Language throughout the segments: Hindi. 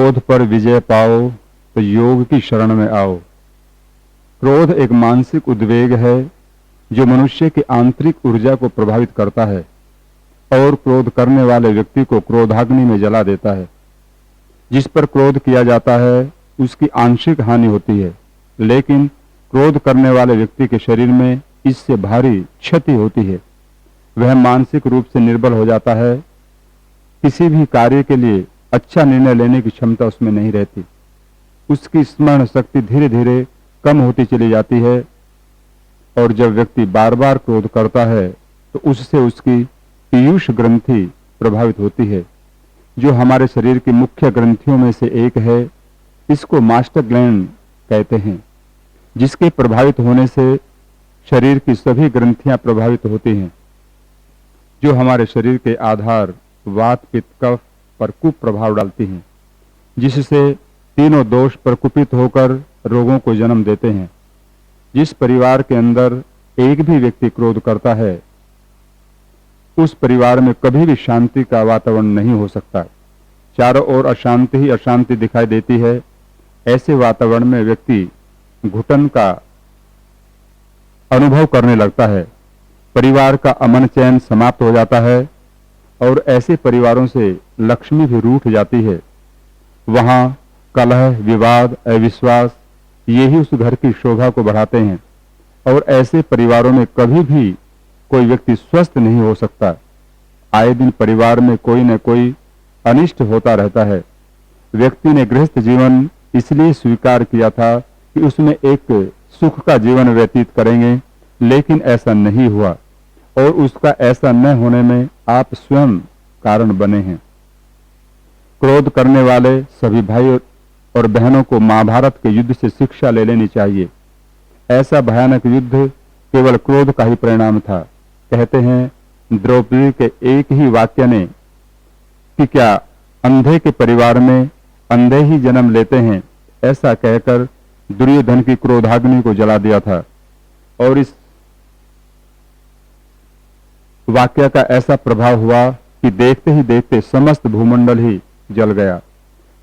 क्रोध पर विजय पाओ तो योग की शरण में आओ। क्रोध एक मानसिक उद्वेग है जो मनुष्य की आंतरिक ऊर्जा को प्रभावित करता है और क्रोध करने वाले व्यक्ति को क्रोधाग्नि में जला देता है। जिस पर क्रोध किया जाता है उसकी आंशिक हानि होती है, लेकिन क्रोध करने वाले व्यक्ति के शरीर में इससे भारी क्षति होती है। वह मानसिक रूप से निर्बल हो जाता है। किसी भी कार्य के लिए अच्छा निर्णय लेने की क्षमता उसमें नहीं रहती। उसकी स्मरण शक्ति धीरे धीरे कम होती चली जाती है और जब व्यक्ति बार बार क्रोध करता है तो उससे उसकी पीयूष ग्रंथि प्रभावित होती है, जो हमारे शरीर की मुख्य ग्रंथियों में से एक है। इसको मास्टर ग्लैंड कहते हैं, जिसके प्रभावित होने से शरीर की सभी ग्रंथियां प्रभावित होती हैं, जो हमारे शरीर के आधार वात पित्त कफ पर कुप्रभाव डालती हैं, जिससे तीनों दोष प्रकुपित होकर रोगों को जन्म देते हैं। जिस परिवार के अंदर एक भी व्यक्ति क्रोध करता है उस परिवार में कभी भी शांति का वातावरण नहीं हो सकता। चारों ओर अशांति ही अशांति दिखाई देती है। ऐसे वातावरण में व्यक्ति घुटन का अनुभव करने लगता है। परिवार का अमन चैन समाप्त हो जाता है और ऐसे परिवारों से लक्ष्मी भी रूठ जाती है। वहां कलह, विवाद, अविश्वास यही उस घर की शोभा को बढ़ाते हैं और ऐसे परिवारों में कभी भी कोई व्यक्ति स्वस्थ नहीं हो सकता। आए दिन परिवार में कोई न कोई अनिष्ट होता रहता है। व्यक्ति ने गृहस्थ जीवन इसलिए स्वीकार किया था कि उसमें एक सुख का जीवन व्यतीत करेंगे, लेकिन ऐसा नहीं हुआ और उसका ऐसा न होने में आप स्वयं कारण बने हैं। क्रोध करने वाले सभी भाई और बहनों को महाभारत के युद्ध से शिक्षा ले लेनी चाहिए। ऐसा भयानक युद्ध केवल क्रोध का ही परिणाम था। कहते हैं द्रौपदी के एक ही वाक्य ने कि क्या अंधे के परिवार में अंधे ही जन्म लेते हैं, ऐसा कहकर दुर्योधन की क्रोधाग्नि को जला दिया था। और इस वाक्य का ऐसा प्रभाव हुआ कि देखते ही देखते समस्त भूमंडल ही जल गया।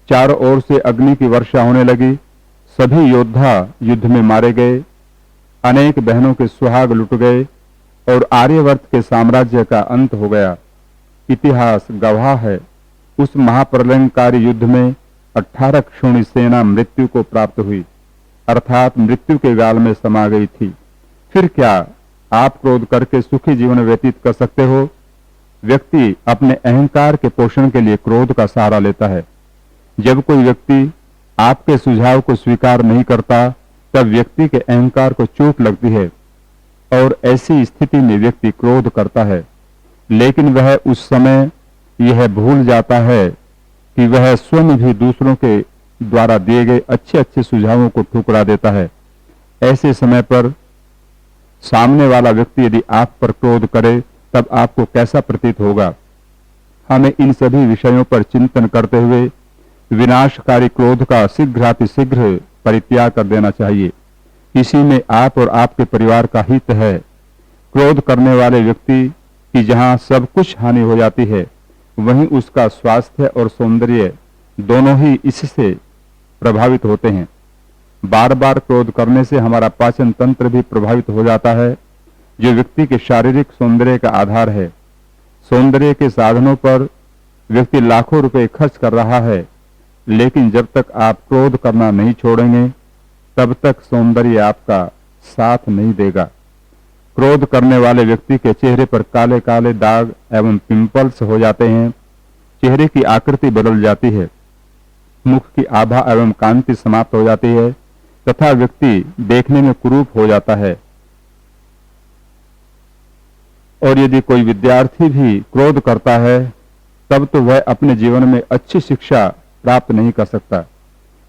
चारों ओर से अग्नि की वर्षा होने लगी। सभी योद्धा युद्ध में मारे गए। अनेक बहनों के सुहाग लुट गए और आर्यवर्त के साम्राज्य का अंत हो गया। इतिहास गवाह है, उस महाप्रलयंकारी युद्ध में 18 क्षोणी सेना मृत्यु को प्राप्त हुई, अर्थात मृत्यु के गाल में समा गई थी। फिर क्या आप क्रोध करके सुखी जीवन व्यतीत कर सकते हो? व्यक्ति अपने अहंकार के पोषण के लिए क्रोध का सहारा लेता है। जब कोई व्यक्ति आपके सुझाव को स्वीकार नहीं करता, तब व्यक्ति के अहंकार को चोट लगती है और ऐसी स्थिति में व्यक्ति क्रोध करता है। लेकिन वह उस समय यह भूल जाता है कि वह स्वयं भी दूसरों के द्वारा दिए गए अच्छे अच्छे सुझावों को ठुकरा देता है। ऐसे समय पर सामने वाला व्यक्ति यदि आप पर क्रोध करे तब आपको कैसा प्रतीत होगा? हमें इन सभी विषयों पर चिंतन करते हुए विनाशकारी क्रोध का शीघ्रातिशीघ्र परित्याग कर देना चाहिए। इसी में आप और आपके परिवार का हित है। क्रोध करने वाले व्यक्ति की जहां सब कुछ हानि हो जाती है, वहीं उसका स्वास्थ्य और सौंदर्य दोनों ही इससे प्रभावित होते हैं। बार बार क्रोध करने से हमारा पाचन तंत्र भी प्रभावित हो जाता है, जो व्यक्ति के शारीरिक सौंदर्य का आधार है। सौंदर्य के साधनों पर व्यक्ति लाखों रुपए खर्च कर रहा है, लेकिन जब तक आप क्रोध करना नहीं छोड़ेंगे तब तक सौंदर्य आपका साथ नहीं देगा। क्रोध करने वाले व्यक्ति के चेहरे पर काले काले दाग एवं पिंपल्स हो जाते हैं। चेहरे की आकृति बदल जाती है, मुख की आभा एवं कांति समाप्त हो जाती है तथा व्यक्ति देखने में कुरूप हो जाता है। और यदि कोई विद्यार्थी भी क्रोध करता है तब तो वह अपने जीवन में अच्छी शिक्षा प्राप्त नहीं कर सकता।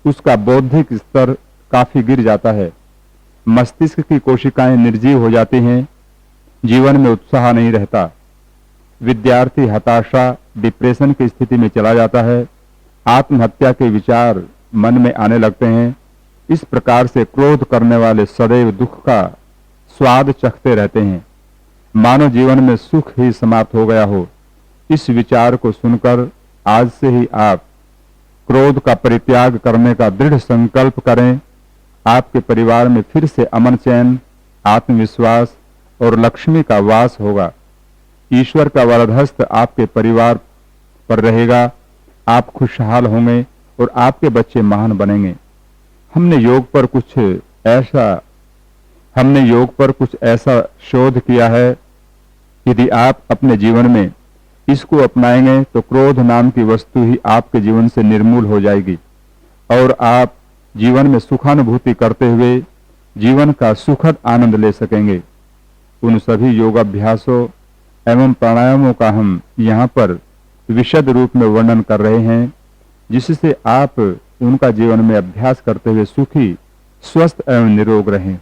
उसका बौद्धिक स्तर काफी गिर जाता है। मस्तिष्क की कोशिकाएं निर्जीव हो जाती हैं। जीवन में उत्साह नहीं रहता। विद्यार्थी हताशा, डिप्रेशन की स्थिति में चला जाता है। आत्महत्या के विचार मन में आने लगते हैं। इस प्रकार से क्रोध करने वाले सदैव दुख का स्वाद चखते रहते हैं, मानो जीवन में सुख ही समाप्त हो गया हो। इस विचार को सुनकर आज से ही आप क्रोध का परित्याग करने का दृढ़ संकल्प करें। आपके परिवार में फिर से अमन चैन, आत्मविश्वास और लक्ष्मी का वास होगा। ईश्वर का वरदहस्त आपके परिवार पर रहेगा। आप खुशहाल होंगे और आपके बच्चे महान बनेंगे। हमने योग पर कुछ ऐसा शोध किया है। यदि आप अपने जीवन में इसको अपनाएंगे तो क्रोध नाम की वस्तु ही आपके जीवन से निर्मूल हो जाएगी और आप जीवन में सुखानुभूति करते हुए जीवन का सुखद आनंद ले सकेंगे। उन सभी योगाभ्यासों एवं प्राणायामों का हम यहाँ पर विशद रूप में वर्णन कर रहे हैं, जिससे आप उनका जीवन में अभ्यास करते हुए सुखी, स्वस्थ एवं निरोग रहें।